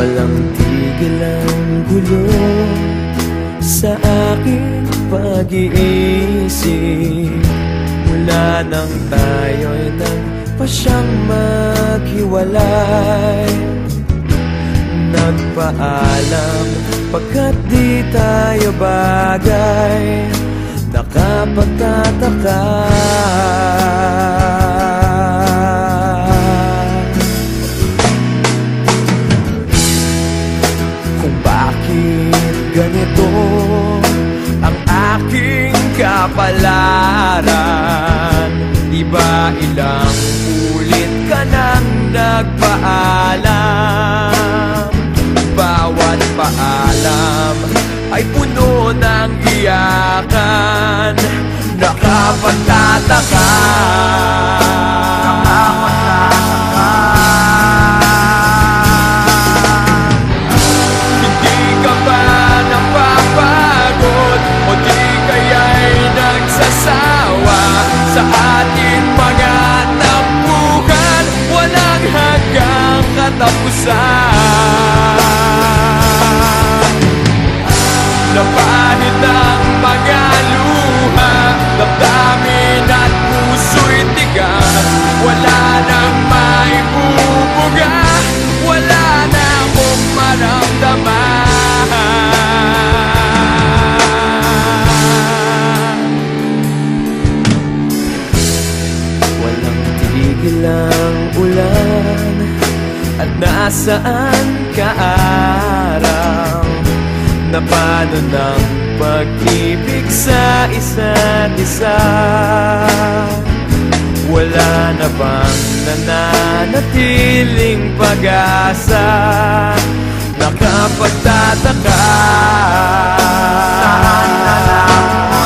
Walang tigil ang gulo sa aking pag-iisip mula nang tayo'y nagpasyang maghiwalay. Nagpaalam pagkat di tayo bagay, nakapagtataka kung bakit ganito ang aking kapalaran. Di ba ilang ulit ka nang nagpaalam? Bawat paalam ay puno ng iyakan, nakapagtataka. Hindi ka ba napapagod o di kaya'y nagsasawa sa ating mga tampuhan? Walang hanggang katapusan. Napahid ang mga luha, damdamin at puso'y tigas. Wala nang maibubuga, wala na akong maramdaman. Walang tigil ang ulan at nasaan ka araw? Na paano ng pag-ibig sa isa't isa? Wala na bang nananatiling pag-asa? Nakapagtataka. Saan na lang